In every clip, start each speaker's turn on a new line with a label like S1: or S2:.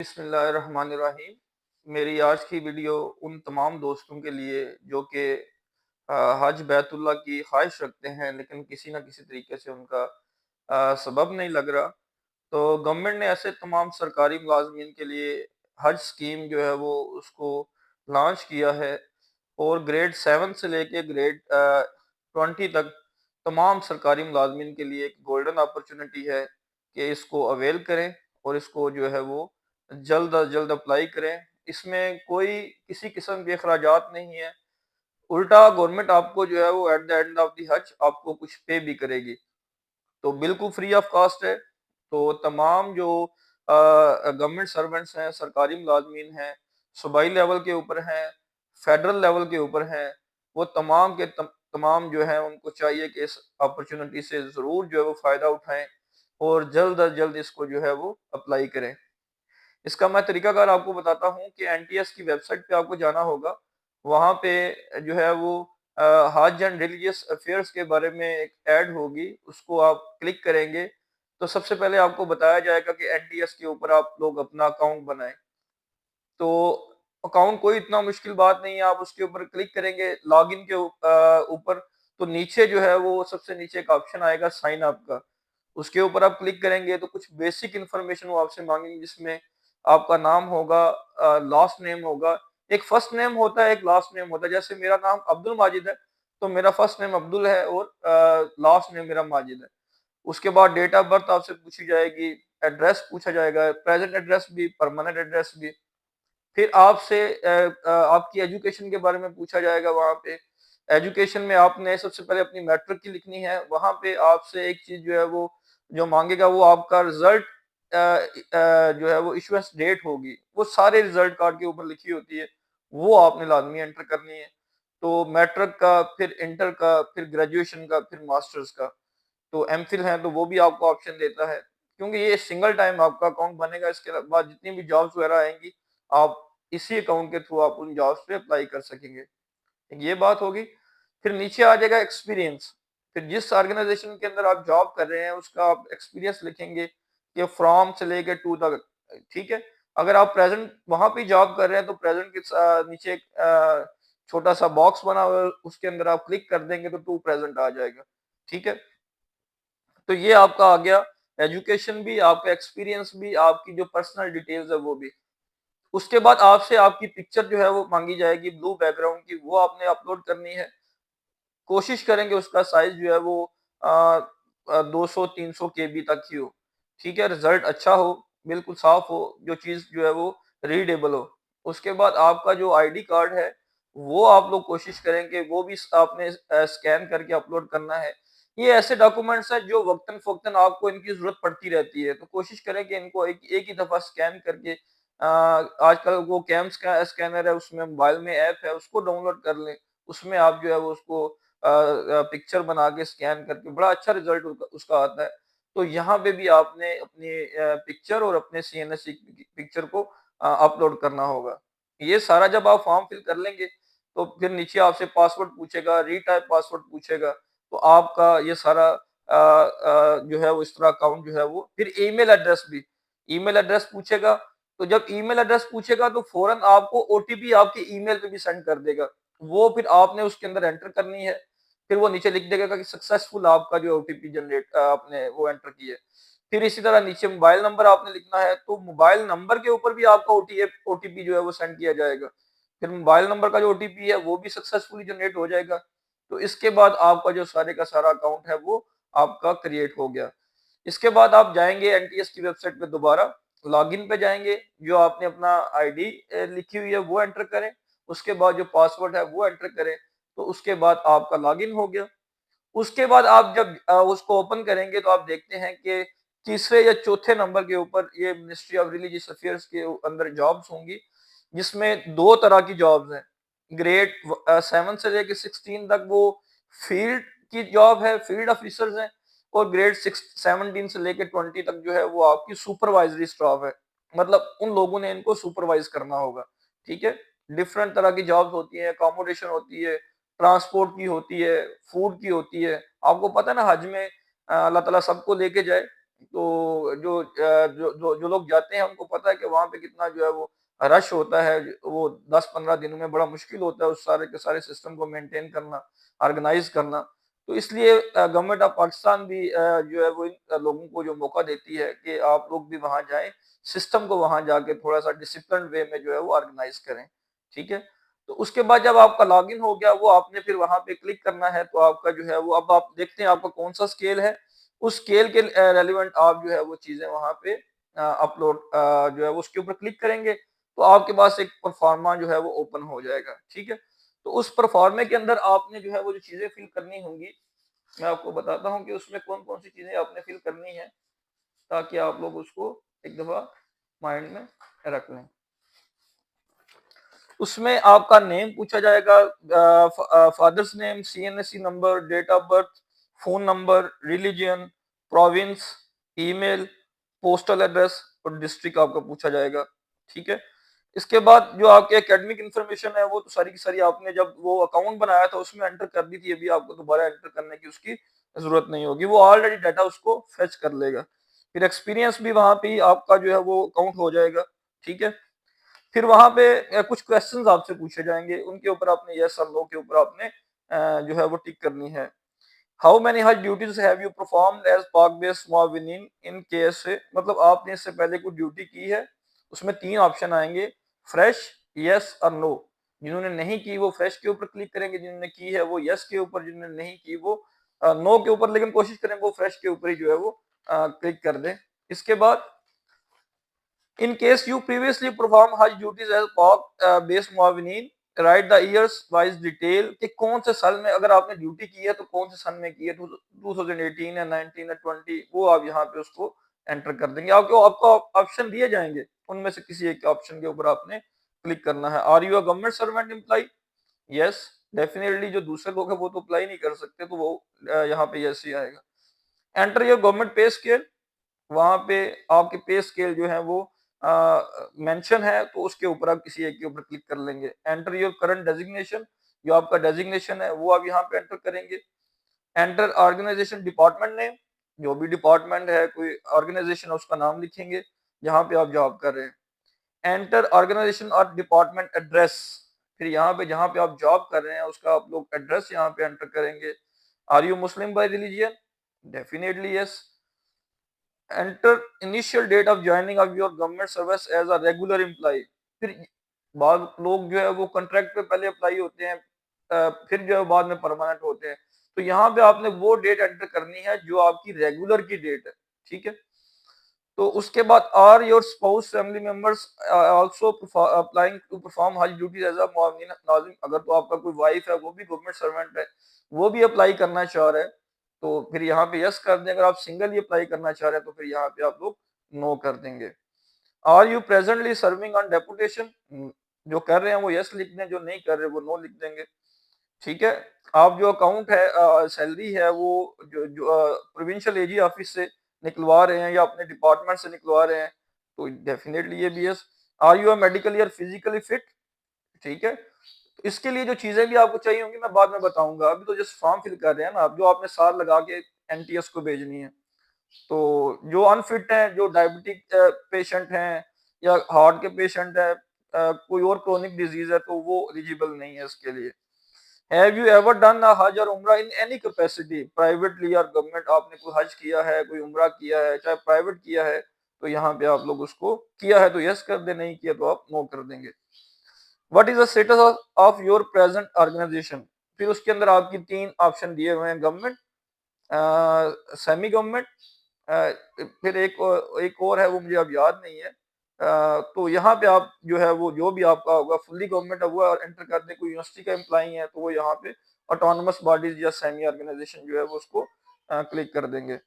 S1: बिस्मिल्लाहिर्रहमानिर्रहीम। मेरी आज की वीडियो उन तमाम दोस्तों के लिए जो कि हज बैतुल्लाह की ख्वाहिश रखते हैं लेकिन किसी न किसी तरीके से उनका सबब नहीं लग रहा। तो गवर्नमेंट ने ऐसे तमाम सरकारी मुलाजमीन के लिए हज स्कीम जो है वो उसको लॉन्च किया है और ग्रेड 7 से लेके ग्रेड 20 तक तमाम सरकारी मुलाजमीन के लिए एक गोल्डन अपॉर्चुनिटी है कि इसको अवेल करें और इसको जो है वो जल्द अज जल्द अप्लाई करें। इसमें कोई किसी किस्म के अखराजात नहीं है, उल्टा गवर्नमेंट आपको जो है वो at the end of the हज आपको कुछ पे भी करेगी। तो बिल्कुल फ्री ऑफ कॉस्ट है। तो तमाम जो गवर्नमेंट सर्वेंट्स हैं, सरकारी मुलाजमीन हैं, सूबाई लेवल के ऊपर हैं, फेडरल लेवल के ऊपर हैं, वो तमाम के तमाम जो है उनको चाहिए कि इस अपॉर्चुनिटी से ज़रूर जो है वो फ़ायदा उठाएं और जल्द अज जल्द इसको जो है वो अप्लाई करें। इसका मैं तरीकाकार आपको बताता हूँ कि एनटीएस की वेबसाइट पे आपको जाना होगा। वहाँ पे जो है वो हज एंड रिलीजियस अफेयर्स के बारे में एक ऐड होगी, उसको आप क्लिक करेंगे तो सबसे पहले आपको बताया जाएगा कि एनटीएस के ऊपर आप लोग अपना अकाउंट बनाएं। तो अकाउंट कोई इतना मुश्किल बात नहीं है, आप उसके ऊपर क्लिक करेंगे लॉगिन के ऊपर, तो नीचे जो है वो सबसे नीचे एक ऑप्शन आएगा साइन अप का। उसके ऊपर आप क्लिक करेंगे तो कुछ बेसिक इन्फॉर्मेशन वो आपसे मांगेंगे, जिसमें आपका नाम होगा, लास्ट नेम होगा। एक फर्स्ट नेम होता है, एक लास्ट नेम होता है। जैसे मेरा नाम अब्दुल माजिद है तो मेरा फर्स्ट नेम अब्दुल है और लास्ट नेम मेरा माजिद है। उसके बाद डेट ऑफ बर्थ आपसे पूछी जाएगी, एड्रेस पूछा जाएगा, प्रेजेंट एड्रेस भी, परमानेंट एड्रेस भी। फिर आपसे आपकी एजुकेशन के बारे में पूछा जाएगा। वहाँ पे एजुकेशन में आपने सबसे पहले अपनी मैट्रिक की लिखनी है। वहाँ पे आपसे एक चीज जो है वो जो मांगेगा वो आपका रिजल्ट जो है वो इशुएंस डेट होगी, वो सारे रिजल्ट कार्ड के ऊपर लिखी होती है, वो आपने लाजमी एंटर करनी है। तो मैट्रिक का, फिर इंटर का, फिर ग्रेजुएशन का, फिर मास्टर्स का। तो एमफिल है तो वो भी आपको ऑप्शन देता है, क्योंकि ये सिंगल टाइम आपका अकाउंट बनेगा। इसके बाद जितनी भी जॉब्स वगैरह आएंगी आप इसी अकाउंट के थ्रू आप उन जॉब्स पे अप्लाई कर सकेंगे। ये बात होगी। फिर नीचे आ जाएगा एक्सपीरियंस। फिर जिस ऑर्गेनाइजेशन के अंदर आप जॉब कर रहे हैं उसका आप एक्सपीरियंस लिखेंगे कि फ्रॉम से लेके टू तक। ठीक है। अगर आप प्रेजेंट वहां पे जॉब कर रहे हैं तो प्रेजेंट के नीचे एक छोटा सा बॉक्स बना हुआ है, उसके अंदर आप क्लिक कर देंगे तो टू प्रेजेंट आ जाएगा। ठीक है। तो ये आपका आ गया एजुकेशन भी, आपका एक्सपीरियंस भी, आपकी जो पर्सनल डिटेल्स है वो भी। उसके बाद आपसे आपकी पिक्चर जो है वो मांगी जाएगी ब्लू बैकग्राउंड की, वो आपने अपलोड करनी है। कोशिश करेंगे उसका साइज जो है वो 200-300 केबी तक ही हो। ठीक है। रिजल्ट अच्छा हो, बिल्कुल साफ हो, जो चीज जो है वो रीडेबल हो। उसके बाद आपका जो आईडी कार्ड है वो आप लोग कोशिश करेंगे वो भी आपने स्कैन करके अपलोड करना है। ये ऐसे डॉक्यूमेंट्स हैं जो वक्तन फवक्तन आपको इनकी जरूरत पड़ती रहती है, तो कोशिश करें कि इनको एक ही दफा स्कैन करके आजकल वो कैम स्कैनर है, उसमें मोबाइल में ऐप है, उसको डाउनलोड कर लें। उसमें आप जो है वो उसको पिक्चर बना के स्कैन करके बड़ा अच्छा रिजल्ट उसका आता है। तो यहाँ पे भी आपने अपनी पिक्चर और अपने सीएनएससी पिक्चर को अपलोड करना होगा। ये सारा जब आप फॉर्म फिल कर लेंगे तो फिर नीचे आपसे पासवर्ड पूछेगा, रीटाइप पासवर्ड पूछेगा। तो आपका ये सारा जो है वो इस तरह अकाउंट जो है वो, फिर ईमेल एड्रेस भी, ईमेल एड्रेस पूछेगा। तो जब ईमेल एड्रेस पूछेगा तो फौरन आपको ओटीपी आपके ईमेल पे भी सेंड कर देगा। वो फिर आपने उसके अंदर एंटर करनी है। फिर वो नीचे लिख देगा कि सक्सेसफुल आपका जो ओटीपी जनरेट आपने वो एंटर की है। फिर इसी तरह नीचे मोबाइल नंबर आपने लिखना है, तो मोबाइल नंबर के ऊपर भी आपका ओटीपी जो है वो सेंड किया जाएगा। फिर मोबाइल नंबर का जो ओटीपी है वो भी सक्सेसफुली जनरेट हो जाएगा। तो इसके बाद आपका जो सारे का सारा अकाउंट है वो आपका क्रिएट हो गया। इसके बाद आप जाएंगे एनटीएस की वेबसाइट पे, दोबारा लॉगिन पे जाएंगे, जो आपने अपना आईडी लिखी हुई है वो एंटर करें। उसके बाद जो पासवर्ड है वो एंटर करें। तो उसके बाद आपका लॉगिन हो गया। उसके बाद आप जब उसको ओपन करेंगे तो आप देखते हैं कि तीसरे या चौथे नंबर के ऊपर ये मिनिस्ट्री ऑफ रिलीजियस अफेयर्स के अंदर जॉब्स होंगी, जिसमें दो तरह की जॉब्स हैं। ग्रेड 7 से लेकर 16 तक वो फील्ड की जॉब है, फील्ड ऑफिसर्स हैं। और ग्रेड 17 से लेकर 20 तक जो है वो आपकी सुपरवाइजरी स्टाफ है, मतलब उन लोगों ने इनको सुपरवाइज करना होगा। ठीक है। डिफरेंट तरह की जॉब्स होती है, अकोमोडेशन होती है, ट्रांसपोर्ट की होती है, फूड की होती है। आपको पता है ना, हज में अल्लाह ताला सबको लेके जाए, तो जो लोग जाते हैं उनको पता है कि वहाँ पे कितना जो है वो रश होता है, वो 10-15 दिनों में बड़ा मुश्किल होता है उस सारे के सारे सिस्टम को मेंटेन करना, ऑर्गेनाइज करना। तो इसलिए गवर्नमेंट ऑफ पाकिस्तान भी जो है वो इन लोगों को जो मौका देती है कि आप लोग भी वहाँ जाएं, सिस्टम को वहाँ जाके थोड़ा सा डिसिप्लिन वे में जो है वो ऑर्गेनाइज करें, ठीक है। तो उसके बाद जब आपका लॉगिन हो गया, वो आपने फिर वहां पे क्लिक करना है, तो आपका जो है वो अब आप देखते हैं आपका कौन सा स्केल है, उस स्केल के रेलिवेंट आप जो है वो चीजें वहां पे अपलोड जो है वो उसके ऊपर क्लिक करेंगे, तो आपके पास एक परफॉर्मा जो है वो ओपन हो जाएगा, ठीक है। तो उस परफॉर्मे के अंदर आपने जो है वो जो चीजें फिल करनी होंगी, मैं आपको बताता हूँ कि उसमें कौन कौन सी चीजें आपने फिल करनी है, ताकि आप लोग उसको एक दफा माइंड में रख लें। उसमें आपका नेम पूछा जाएगा, father's name, CNSC number, date of birth, phone number, religion, province, email, postal address और डिस्ट्रिक्ट आपका पूछा जाएगा, ठीक है। इसके बाद जो आपके एकेडमिक इंफॉर्मेशन है वो तो सारी की सारी आपने जब वो अकाउंट बनाया था उसमें एंटर कर दी थी, अभी आपको दोबारा एंटर करने की उसकी जरूरत नहीं होगी, वो ऑलरेडी डाटा उसको फेच कर लेगा। फिर एक्सपीरियंस भी वहां पे ही आपका जो है वो काउंट हो जाएगा, ठीक है। फिर वहां पे कुछ क्वेश्चंस आपसे पूछे जाएंगे, उनके ऊपर आपने यस और नो के ऊपर आपने जो है वो टिक करनी है। How many Hajj duties have you performed as Pak based मुआविनीन इन केएसए, मतलब आपने इससे पहले कोई ड्यूटी की है, उसमें 3 ऑप्शन आएंगे, फ्रेश, यस और नो। जिन्होंने नहीं की वो फ्रेश के ऊपर क्लिक करेंगे, जिन्होंने की है वो यस के ऊपर, जिन्होंने नहीं की वो नो के ऊपर, लेकिन कोशिश करें वो फ्रेश के ऊपर ही जो है वो क्लिक कर दें। इसके बाद in case you previously perform hajj duties as Pak based मुआविनीन, write the years wise detail कि कौन से साल में अगर आपने ड्यूटी की है तो कौन से सन में की है, 2018 या 19 या 20, वो आप यहाँ पे उसको एंटर कर देंगे। आपको ऑप्शन दिए जाएंगे, उनमें से किसी एक ऑप्शन के ऊपर आपने क्लिक करना है। Are you a government servant employ, yes definitely, जो दूसरे लोग हैं वो तो अप्लाई नहीं कर सकते, तो वो यहाँ पे यस ही आएगा। एंटर योर गवर्नमेंट पे स्केल, वहां पे आपके पे स्केल जो है वो मेंशन है, तो उसके ऊपर आप किसी एक के ऊपर क्लिक कर लेंगे। एंटर योर करंट डेजिग्नेशन, जो आपका डेजिग्नेशन है वो आप यहाँ पे एंटर करेंगे। एंटर ऑर्गेनाइजेशन डिपार्टमेंट नेम, जो भी डिपार्टमेंट है कोई ऑर्गेनाइजेशन है उसका नाम लिखेंगे जहाँ पे आप जॉब कर रहे हैं। एंटर ऑर्गेनाइजेशन और डिपार्टमेंट एड्रेस, फिर यहाँ पे जहाँ पे आप जॉब कर रहे हैं उसका आप लोग एड्रेस यहाँ पे एंटर करेंगे। Are you Muslim by religion, definitely yes. Enter initial date of joining of your government service as a regular employ, फिर बाद लोग जो है वो कॉन्ट्रैक्ट पे पहले अप्लाई होते हैं, फिर जो है बाद में परमानेंट होते हैं, तो यहाँ पे आपने वो डेट एंटर करनी है जो आपकी रेगुलर की डेट है, ठीक है। तो उसके बाद are your spouse family members also applying to perform Hajj duties as a मुआविन नाज़िम, अगर तो आपका कोई वाइफ है वो भी गवर्नमेंट सर्वेंट है, वो भी अप्लाई करना चाह रहा है, तो फिर यहाँ पे यस कर दें। अगर आप सिंगल ही अप्लाई करना चाह रहे हैं तो फिर यहाँ पे आप लोग नो कर देंगे। Are you presently serving on deputation, जो कर रहे हैं वो यस लिख दें, जो नहीं कर रहे वो नो लिख देंगे, ठीक है। आप जो अकाउंट है सैलरी है वो जो प्रोविंशियल एजी ऑफिस से निकलवा रहे हैं या अपने डिपार्टमेंट से निकलवा रहे हैं, तो डेफिनेटली ये भी यस। आर यू मेडिकली और फिजिकली फिट, ठीक है। तो इसके लिए जो चीजें भी आपको चाहिए होंगी मैं बाद में बताऊंगा, अभी तो जस्ट फॉर्म फिल कर रहे हैं ना आप, जो आपने साल लगा के एनटीएस को भेजनी है। तो जो अनफिट है, जो डायबिटिक पेशेंट हैं या हार्ट के पेशेंट है, कोई और क्रोनिक डिजीज है, तो वो एलिजिबल नहीं है इसके लिए। Have you ever done a हज और उम्रा इन एनी कैपेसिटी, प्राइवेटली और गवर्नमेंट, आपने कोई हज किया है, कोई उम्रा किया है, चाहे प्राइवेट किया है, तो यहाँ पे आप लोग उसको किया है तो यस कर दे, नहीं किया तो आप नो कर देंगे। What is the status of your present organization, फिर उसके अंदर आपकी 3 ऑप्शन दिए हुए हैं, गवर्नमेंट, सेमी गवर्नमेंट, फिर एक और है वो मुझे अब याद नहीं है। तो यहाँ पे आप जो है वो जो भी आपका होगा फुल्ली गवर्नमेंट हुआ और एंटर कर दे, कोई यूनिवर्सिटी का एम्प्लॉई है तो वो यहाँ पे ऑटोनोमस बॉडीज या सेमी ऑर्गेनाइजेशन जो है वो उसको क्लिक कर देंगे।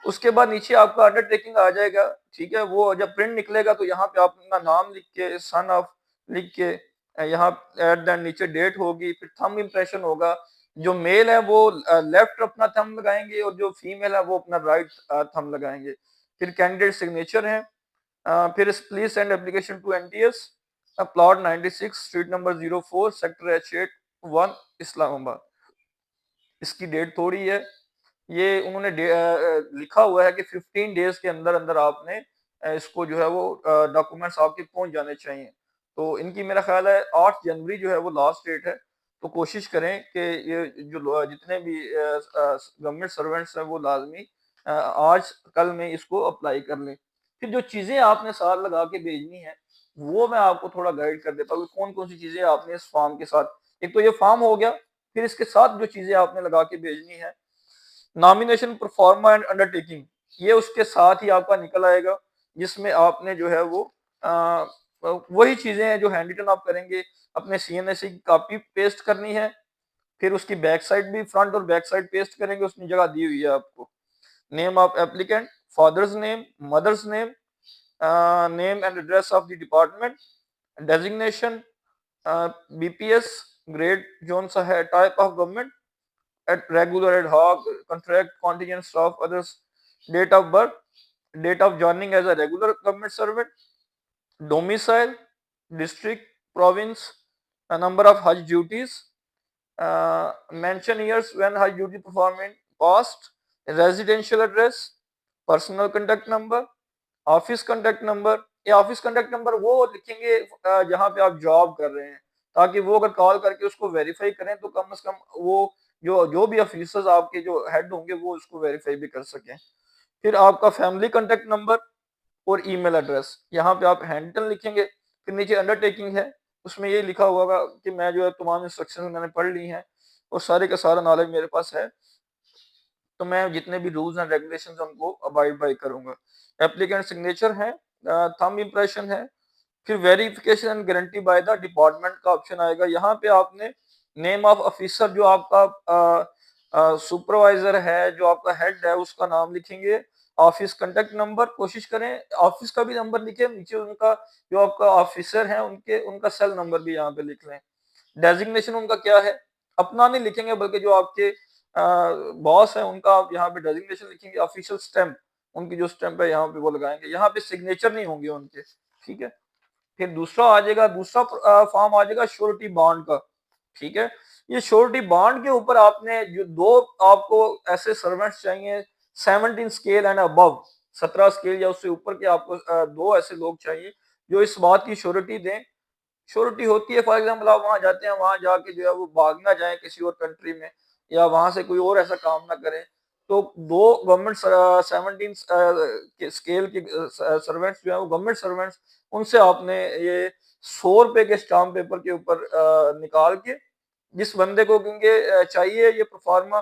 S1: उसके बाद नीचे आपका अंडरटेकिंग आ जाएगा, ठीक है। वो जब प्रिंट निकलेगा तो यहाँ पे आप अपना नाम लिख के, सन ऑफ लिख के, यहाँ एट द नीचे डेट होगी, फिर थंब इम्प्रेशन होगा। जो मेल है वो लेफ्ट अपना थंब लगाएंगे और जो फीमेल है वो अपना राइट थंब लगाएंगे। फिर कैंडिडेट सिग्नेचर है, फिर please send application to NTS, plot 96 street number 04 sector H8 1 Islamabad. इसकी डेट थोड़ी है, ये उन्होंने लिखा हुआ है कि 15 डेज के अंदर अंदर आपने इसको जो है वो डॉक्यूमेंट्स आपके पहुंच जाने चाहिए। तो इनकी मेरा ख्याल है 8 जनवरी जो है वो लास्ट डेट है। तो कोशिश करें कि ये जो जितने भी गवर्नमेंट सर्वेंट्स हैं वो लाजमी आज कल में इसको अप्लाई कर लें। फिर जो चीजें आपने साथ लगा के भेजनी है वो मैं आपको थोड़ा गाइड कर देता हूँ कि कौन कौन सी चीजें आपने इस फॉर्म के साथ, एक तो ये फॉर्म हो गया, फिर इसके साथ जो चीजें आपने लगा के भेजनी है, नॉमिनेशन परफॉर्मा एंड अंडरटेकिंग, ये उसके साथ ही आपका निकल आएगा, जिसमें आपने जो है वो आ, वही चीजें हैं जो हैंड रिटन आप करेंगे, अपने सीएनएससी की कॉपी पेस्ट करनी है, फिर उसकी बैक साइड भी फ्रंट और बैक साइड पेस्ट करेंगे, उसमें जगह दी हुई है आपको। Name of applicant, father's name, mother's name, name and address of the department, designation, BPS, grade जोन सा है, type of government, at regular, ad hoc, contract, contingent staff, others, date of birth, date of joining as a regular government servant, domicile, district, province, a number of Hajj duties, mention years when Hajj duty performed past, residential address, personal contact number, office contact number. ये office contact number वो लिखेंगे जहां पे आप job कर रहे हैं, ताकि वो अगर कॉल करके उसको वेरीफाई करें तो कम से कम वो जो जो भी ऑफिसर्स आपके जो हेड होंगे वो उसको वेरीफाई भी कर सकें। फिर आपका फैमिली कांटेक्ट नंबर और ईमेल एड्रेस, यहाँ पे आप हैंडटन लिखेंगे। फिर नीचे अंडरटेकिंग है, उसमें ये लिखा होगा कि मैं जो है तमाम इंस्ट्रक्शन मैंने पढ़ ली हैं और सारे का सारा नॉलेज मेरे पास है, तो मैं जितने भी रूल्स एंड रेगुलेशंस हैं उनको अबाइड बाई करूंगा। एप्लीकेंट सिग्नेचर है, थंब इम्प्रेशन है, फिर verification and guarantee by the department का ऑप्शन आएगा। यहाँ पे आपने नेम ऑफ ऑफिसर जो आपका सुपरवाइजर है, जो आपका हेड है, उसका नाम लिखेंगे। ऑफिस कांटेक्ट नंबर, कोशिश करें ऑफिस का भी नंबर लिखे, नीचे उनका जो आपका ऑफिसर है उनके उनका सेल नंबर भी यहाँ पे लिख लें। डेजिग्नेशन उनका क्या है, अपना नहीं लिखेंगे बल्कि जो आपके बॉस है उनका आप यहाँ पे डेजिग्नेशन लिखेंगे। ऑफिशियल स्टैंप, उनकी जो स्टैंप है यहाँ पे वो लगाएंगे, यहाँ पे सिग्नेचर नहीं होंगे उनके, ठीक है। फिर दूसरा आ जाएगा, दूसरा फॉर्म आ जाएगा श्योरिटी बॉन्ड का, ठीक है। ये श्योरिटी बॉन्ड के ऊपर आपने जो दो आपको ऐसे सर्वेंट्स चाहिए 17 स्केल एंड अबव, 17 स्केल या उससे ऊपर के आपको दो ऐसे लोग चाहिए जो इस बात की श्योरिटी दें। श्योरिटी होती है फॉर एग्जाम्पल आप वहां जाते हैं, वहां जाके जो है वो भाग ना जाए किसी और कंट्री में, या वहां से कोई और ऐसा काम ना करें। तो दो गवर्नमेंट 17 स्केल के सर्वेंट्स जो है वो गवर्नमेंट सर्वेंट्स, उनसे आपने ये 100 रुपए के स्टाम्प पेपर के ऊपर निकाल के, जिस बंदे को क्योंकि चाहिए ये प्रोफार्मा,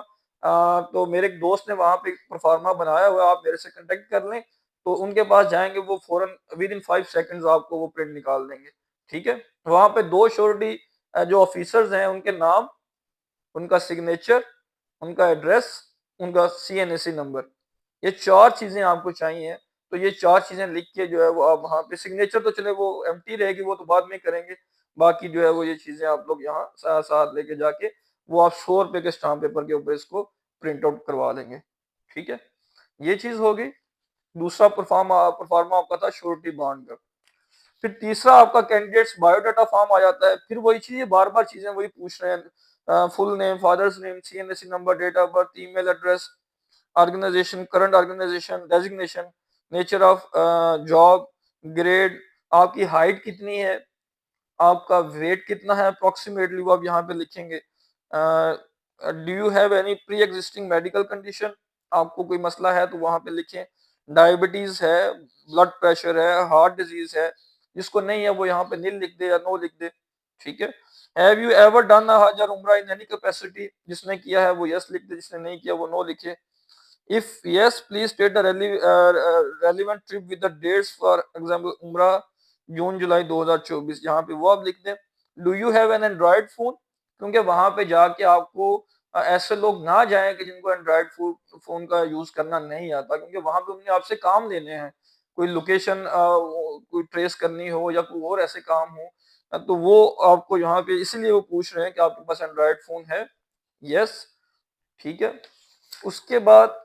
S1: तो मेरे एक दोस्त ने वहां पे प्रोफार्मा बनाया हुआ, आप मेरे से कांटेक्ट कर लें, तो उनके पास जाएंगे, वो फौरन विद इन 5 सेकंड्स आपको वो प्रिंट निकाल देंगे, ठीक है। वहां पे दो श्योरिटी जो ऑफिसर्स हैं उनके नाम, उनका सिग्नेचर, उनका एड्रेस, उनका सीएनएससी नंबर, ये चार चीजें आपको चाहिए। तो ये चार चीजें लिख के जो है वो आप वहां पे, सिग्नेचर तो चले वो एम्प्टी रहेगी, वो तो बाद में करेंगे, बाकी जो है वो ये चीजें आप लोग यहाँ साथ साथ लेके जाके वो आप 100 रुपए के स्टाम्प पेपर के ऊपर इसको प्रिंट आउट करवा लेंगे, ठीक है। ये चीज होगी। दूसरा परफॉर्मा आपका था श्योरिटी बॉन्ड का। फिर तीसरा आपका कैंडिडेट्स बायोडाटा फॉर्म आ जाता है। फिर वही चीज, बार बार चीजें वही पूछ रहे हैं, full name, father's name, CNSC number, date of birth, email address, organisation, current organisation, designation, nature of job, grade, आपकी हाइट कितनी है, आपका वेट कितना है अप्रोक्सीमेटली वो आप यहाँ पे लिखेंगे। Do you have any pre existing medical condition, आपको कोई मसला है तो वहां पे लिखें। डायबिटीज है, ब्लड प्रेशर है, हार्ट डिजीज है, जिसको नहीं है वो यहाँ पे नील लिख दे या नो लिख दे, ठीक है। हैव यू एवर डन हज और उम्रा इन एनी कैपेसिटी, जिसने किया है वो यस लिख दे, जिसने नहीं किया वो नो लिखे। If yes please state the relevant trip with the dates, for example Umrah June जुलाई 2024, यहाँ पे वो आप लिख दें। Do you have an Android phone, क्योंकि वहां पे जाके आपको ऐसे लोग ना जाएं कि जिनको एंड्रॉइड फोन का यूज करना नहीं आता, क्योंकि वहां पे उन्हें आपसे काम लेने हैं, कोई लोकेशन कोई ट्रेस करनी हो या कोई और ऐसे काम हो, तो वो आपको यहाँ पे इसलिए वो पूछ रहे हैं कि आपके पास एंड्रॉइड फोन है, यस, ठीक है। उसके बाद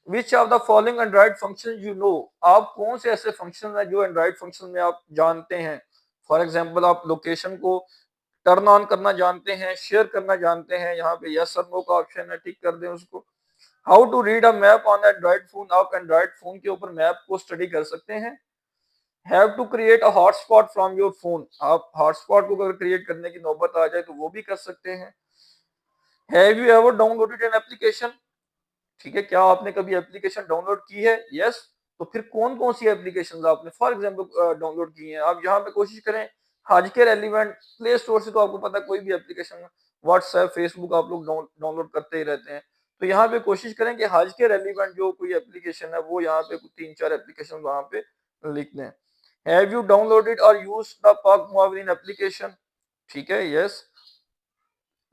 S1: which of the following Android function you know, आप कौन से ऐसे फंक्शन है जो एंड्रॉइड फंक्शन में आप जानते हैं। फॉर एग्जाम्पल आप लोकेशन को टर्न ऑन करना जानते हैं, शेयर करना जानते हैं, यहाँ पे यस और नो का ऑप्शन है, टिक कर दें उसको। How to read a map on android phone, आप एंड्रॉइड फोन के ऊपर मैप को स्टडी कर सकते हैं। Have to create a hotspot from your phone, आप हॉटस्पॉट को अगर क्रिएट करने की नौबत आ जाए तो वो भी कर सकते हैं। Have you ever downloaded an application, ठीक है, क्या आपने कभी एप्लीकेशन डाउनलोड की है? यस। तो फिर कौन कौन सी एप्लीकेशन आपने फॉर एग्जाम्पल डाउनलोड की है? आप यहाँ पे कोशिश करें हज के रेलिवेंट प्ले स्टोर से, तो आपको पता है कोई भी एप्लीकेशन, व्हाट्सएप फेसबुक आप लोग डाउनलोड करते ही रहते हैं। तो यहाँ पे कोशिश करें कि हज के रेलिवेंट जो कोई एप्लीकेशन है वो यहाँ पे कुछ 3-4 एप्लीकेशन वहां पे लिख दें। हैव यू डाउनलोडेड और यूज द पाक मुआविन एप्लीकेशन, ठीक है, yes.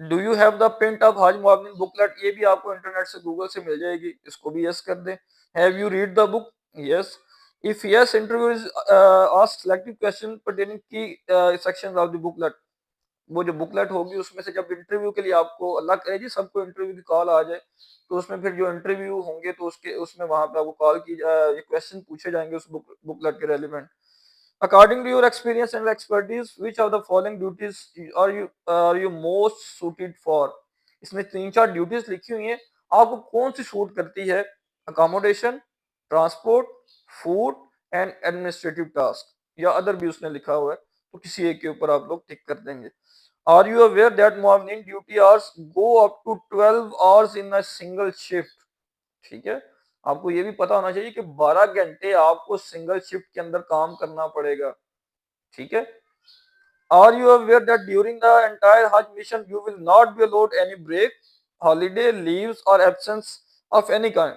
S1: Do you have the print of हज मुआविन बुकलेट, ये भी आपको इंटरनेट से गूगल से मिल जाएगी, इसको भी यस कर दें। Have you read the book, yes. If yes, interview is asked selected question pertaining की सेक्शंस ऑफ द बुकलेट, वो जो बुकलेट होगी उसमें से जब इंटरव्यू के लिए आपको, अल्लाह करे जी सबको इंटरव्यू की कॉल आ जाए, तो उसमें फिर जो इंटरव्यू होंगे तो उसके उसमें वहां पे आपको कॉल की ये क्वेश्चन पूछे जाएंगे उस बुकलेट के relevant. According to your experience and expertise, which of the following duties are you most suited for? इसमें 3-4 ड्यूटीज लिखी हुई हैं, आपको कौन सी सूट करती है? Accommodation, transport, food and administrative task, या अदर भी उसने लिखा हुआ है, तो किसी एक के ऊपर आप लोग टिक कर देंगे। Are you aware that morning duty hours go up to 12 hours in a single shift, ठीक है, आपको ये भी पता होना चाहिए कि 12 घंटे आपको सिंगल शिफ्ट के अंदर काम करना पड़ेगा, ठीक है। Are you aware that during the entire Hajj mission you will not be allowed any break, holiday, leaves और एब्सेंस ऑफ एनी काइंड,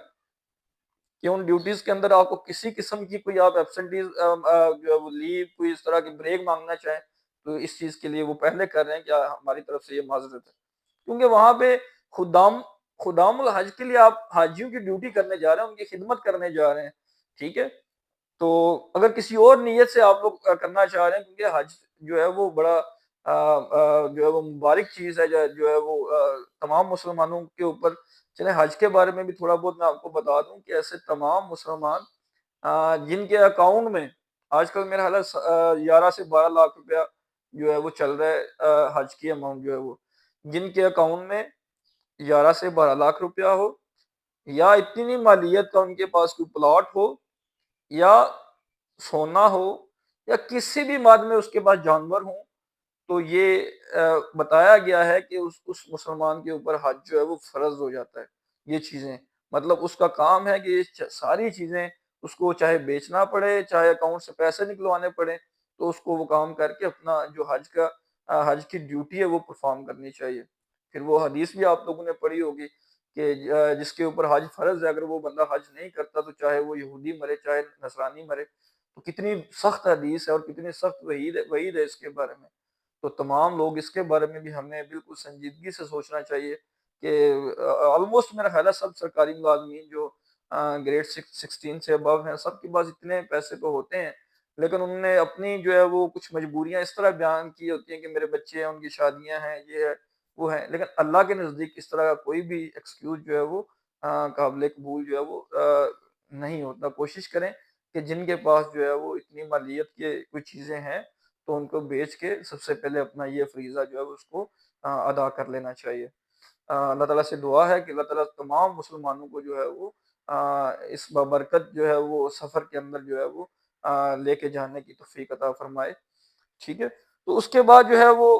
S1: कि उन ड्यूटीज के अंदर आपको किसी किस्म की कोई आप एब्सेंटीज लीव, कोई इस तरह की ब्रेक मांगना चाहें, तो इस चीज के लिए वो पहले कर रहे हैं कि हमारी तरफ से ये माजरत है, क्योंकि वहां पे खुदाम खुदामुल हज के लिए आप हाजियों की ड्यूटी करने जा रहे हैं, उनकी खिदमत करने जा रहे हैं, ठीक है। तो अगर किसी और नीयत से आप लोग करना चाह रहे हैं, क्योंकि हज जो है वो बड़ा जो है वो मुबारक चीज है, जो है वो तमाम मुसलमानों के ऊपर। चले हज के बारे में भी थोड़ा बहुत मैं आपको बता दूं कि ऐसे तमाम मुसलमान जिनके अकाउंट में आजकल मेरा हाल 11 से 12 लाख रुपया जो है वो चल रहा है, हज की अमाउंट जो है वो, जिनके अकाउंट में 11 से 12 लाख रुपया हो, या इतनी मालियत का उनके पास कोई प्लॉट हो, या सोना हो, या किसी भी मद में उसके पास जानवर हो, तो ये बताया गया है कि उस मुसलमान के ऊपर हज जो है वो फर्ज हो जाता है। ये चीजें, मतलब उसका काम है कि ये सारी चीजें उसको चाहे बेचना पड़े, चाहे अकाउंट से पैसे निकलवाने पड़े, तो उसको वो काम करके अपना जो हज की ड्यूटी है वो परफॉर्म करनी चाहिए। फिर वो हदीस भी आप लोगों ने पढ़ी होगी कि जिसके ऊपर हज फर्ज है, अगर वो बंदा हज नहीं करता तो चाहे वो यहूदी मरे चाहे नसरानी मरे, तो कितनी सख्त हदीस है और कितनी सख्त वहीद है इसके बारे में। तो तमाम लोग इसके बारे में भी हमें बिल्कुल संजीदगी से सोचना चाहिए कि ऑलमोस्ट मेरा ख्याल है सब सरकारी मुलाजमीन जो ग्रेड 16 से अबव हैं, सबके पास इतने पैसे तो होते हैं, लेकिन उन्होंने अपनी जो है वो कुछ मजबूरियां इस तरह बयान की होती हैं कि मेरे बच्चे हैं, उनकी शादियां हैं, ये है वो है, लेकिन अल्लाह के नज़दीक इस तरह का कोई भी एक्सक्यूज जो है वो काबिल कबूल जो है वो नहीं होता। कोशिश करें कि जिनके पास जो है वो इतनी मालियत की कोई चीज़ें हैं, तो उनको बेच के सबसे पहले अपना ये फरीज़ा जो है उसको अदा कर लेना चाहिए। अल्लाह ताला से दुआ है कि अल्लाह ताला तमाम मुसलमानों को जो है वो इस बाबरकत जो है वो सफ़र के अंदर जो है वो लेके जाने की तौफीक अता फरमाए, ठीक है। तो उसके बाद जो है वो,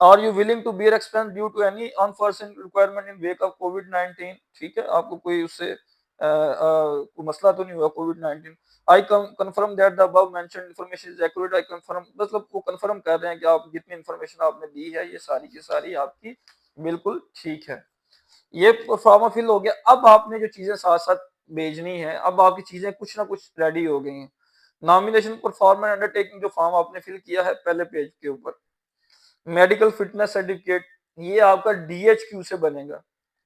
S1: are you willing to bear expense due to any unforeseen requirement in wake of कोविड-19, ठीक है, आपको कोई उससे कोई मसला तो नहीं हुआ कोविड-19। I confirm that the above mentioned information is accurate, I confirm, मतलब वो कंफर्म कर रहे हैं कि आप जितनी इंफॉर्मेशन आपने दी है ये सारी की सारी आपकी बिल्कुल ठीक है। ये फॉर्म फिल हो गया। अब आपने जो चीजें साथ साथ भेजनी है, अब आपकी चीजें कुछ ना कुछ रेडी हो गई हैं। नॉमिनेशन परफॉर्मेंस अंडरटेकिंग जो फॉर्म आपने फिल किया है पहले पेज के ऊपर, मेडिकल फिटनेस सर्टिफिकेट, ये आपका डीएचक्यू से बनेगा,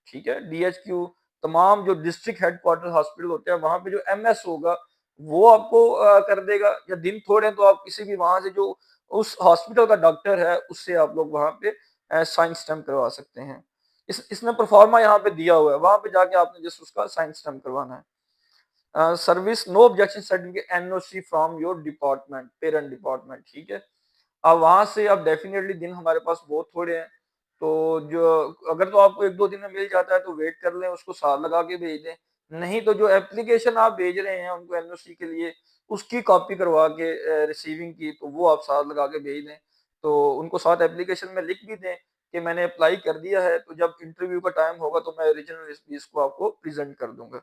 S1: ठीक है। डीएचक्यू तमाम जो डिस्ट्रिक्ट हेडक्वार्टर हॉस्पिटल होते हैं वहां पे जो एमएस होगा वो आपको कर देगा, या दिन थोड़े हैं तो आप किसी भी वहां से जो उस हॉस्पिटल का डॉक्टर है उससे आप लोग वहां पे साइन स्टैम्प करवा सकते हैं। इसने परफॉर्मा यहाँ पे दिया हुआ है, वहां पे जाके आपने जस्ट उसका साइन स्टैम्प करवाना है। Service no objection certificate NOC from your department, parent department, ठीक है। अब वहां से अब डेफिनेटली दिन हमारे पास बहुत थोड़े हैं, तो जो अगर तो आपको 1-2 दिन में मिल जाता है तो वेट कर लें, उसको साथ लगा के भेज दें। नहीं तो जो एप्लीकेशन आप भेज रहे हैं उनको एनओसी के लिए, उसकी कॉपी करवा के रिसीविंग की, तो वो आप साथ लगा के भेज दें। तो उनको साथ एप्लीकेशन में लिख भी दें कि मैंने अप्लाई कर दिया है, तो जब इंटरव्यू का टाइम होगा तो मैं ओरिजिनल इस चीज़ को आपको प्रेज़ेंट कर दूँगा।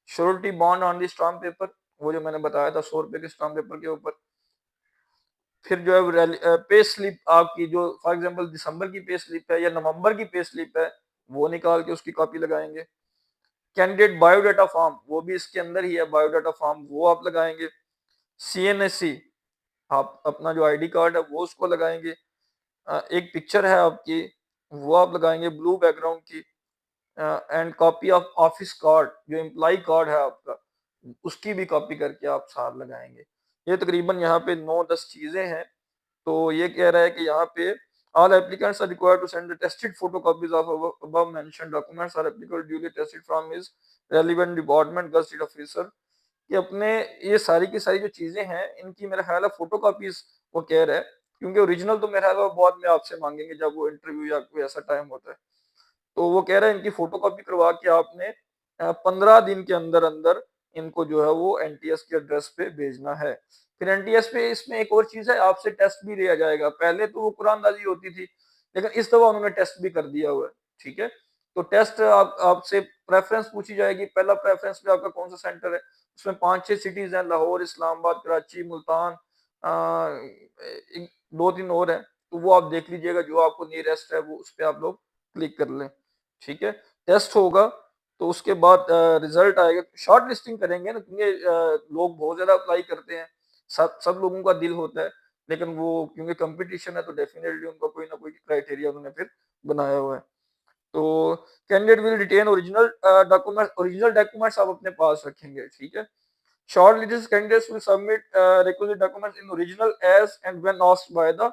S1: Surety bond on the stamp paper, वो जो मैंने बताया था ₹100 के स्टाम्प पेपर के ऊपर। फिर जो है पे स्लिप आपकी जो फॉर एग्जांपल दिसंबर की पे स्लिप है या नवंबर की पे स्लिप है, वो निकाल के उसकी कॉपी लगाएँगे। कैंडिडेट बायोडाटा फॉर्म, वो भी इसके अंदर ही है, बायोडाटा फॉर्म वो आप लगाएँगे। सीएनएससी, आप अपना जो आईडी कार्ड है वो उसको लगाएँगे। एक पिक्चर है आपकी, वो आप लगाएँगे ब्लू बैकग्राउंड की। And copy of office card, जो एम्प्लॉय कार्ड है आपका, उसकी भी कॉपी करके आप साथ लगाएँगे। ये तकरीबन यहाँ पे 9-10 चीज़ें हैं। तो ये कह रहा है कि यहाँ पे all applicants are required to send the tested photocopies of above mentioned documents are applicable duly tested from his relevant department gazetted officer. कि अपने ये सारी की सारी जो चीज़ें हैं, इनकी मेरा ख़्याल है फोटोकॉपीज़ वो कह रहा है, क्योंकि ओरिजिनल तो मेरा ख़्याल है वो बाद में आपसे माँगेंगे जब वो इंटरव्यू या कोई ऐसा टाइम होता है। तो वो कह रहा है इनकी फोटोकॉपी करवा के आपने 15 दिन के अंदर-अंदर इनको जो है वो एनटीएस के एड्रेस पे भेजना है। फिर एनटीएस पे इसमें एक और चीज़ है, आपसे टेस्ट भी लिया जाएगा। पहले तो वो कुरानदाज़ी होती थी, लेकिन इस दफ़ा उन्होंने टेस्ट भी कर दिया हुआ है, ठीक है? तो टेस्ट आप आपसे प्रेफ़रेंस पूछी जाएगी, पहला प्रेफ़रेंस पे आपका कौन-सा सेंटर है? उसमें 5-6 सिटीज़ हैं, लाहौर, इस्लामाबाद, कराची, मुल्तान, एक 2-3 और हैं, तो वो आप देख लीजिएगा, जो आपको नियरेस्ट है वो उस पे आप लोग क्लिक कर लें। ठीक है? टेस्ट होगा, तो उसके बाद रिज़ल्ट आएगा, शॉर्ट लिस्टिंग करेंगे ना, क्योंकि लोग बहुत ज़्यादा अप्लाई करते हैं, सब सब लोगों का दिल होता है, लेकिन वो क्योंकि कॉम्पिटिशन है तो डेफिनिटली उनका कोई ना कोई क्राइटेरिया उन्होंने फिर बनाया हुआ है। तो candidate will retain original documents आप अपने पास रखेंगे, ठीक है? Shortlisted candidates will submit requisite documents in original as and when asked by the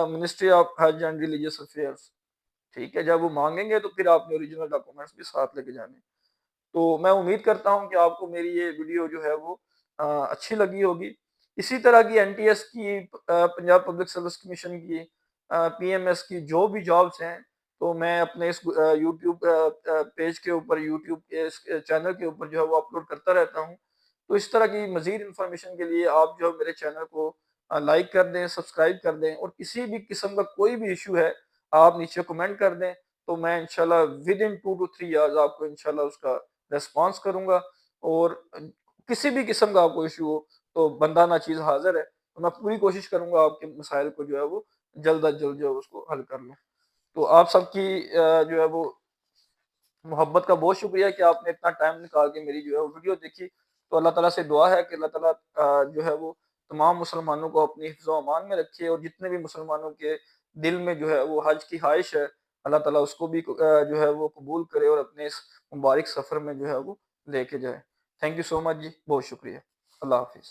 S1: Ministry of Hajj and Religious Affairs। ठीक है, जब वो मांगेंगे तो फिर आपने ओरिजिनल डॉक्यूमेंट्स भी साथ लेके जाने। तो मैं उम्मीद करता हूँ कि आपको मेरी ये वीडियो जो है वो अच्छी लगी होगी। इसी तरह की एनटीएस की, पंजाब पब्लिक सर्विस कमीशन की, पीएमएस की जो भी जॉब्स हैं, तो मैं अपने इस यूट्यूब पेज के ऊपर, यूट्यूब के इस चैनल के ऊपर जो है वो अपलोड करता रहता हूँ। तो इस तरह की मज़ीद इन्फॉर्मेशन के लिए आप जो है मेरे चैनल को लाइक कर दें, सब्सक्राइब कर दें, और किसी भी किस्म का कोई भी इश्यू है, आप नीचे कमेंट कर दें, तो मैं इंशाल्लाह विदिन 2 टू 3 आवर्स आपको इंशाल्लाह उसका रिस्पॉन्स करूँगा। और किसी भी किस्म का आपको इश्यू हो, तो बंदा नाचीज़ हाज़िर है, तो मैं पूरी कोशिश करूँगा आपके मसाइल को जो है वो जल्द अज़ जल्द जो है उसको हल कर लूँ। तो आप सबकी जो है वो मोहब्बत का बहुत शुक्रिया कि आपने इतना टाइम निकाल के मेरी जो है वो वीडियो देखी। तो अल्लाह ताला से दुआ है कि अल्लाह ताला जो है वो तमाम मुसलमानों को अपनी हिफ्ज़-ओ अमान में रखे, और जितने भी मुसलमानों के दिल में जो है वो हज की ख़्वाहिश है, अल्लाह ताला उसको भी जो है वो कबूल करे और अपने इस मुबारक सफ़र में जो है वो लेके जाए। थैंक यू सो मच जी, बहुत शुक्रिया। अल्लाह हाफ़िज़।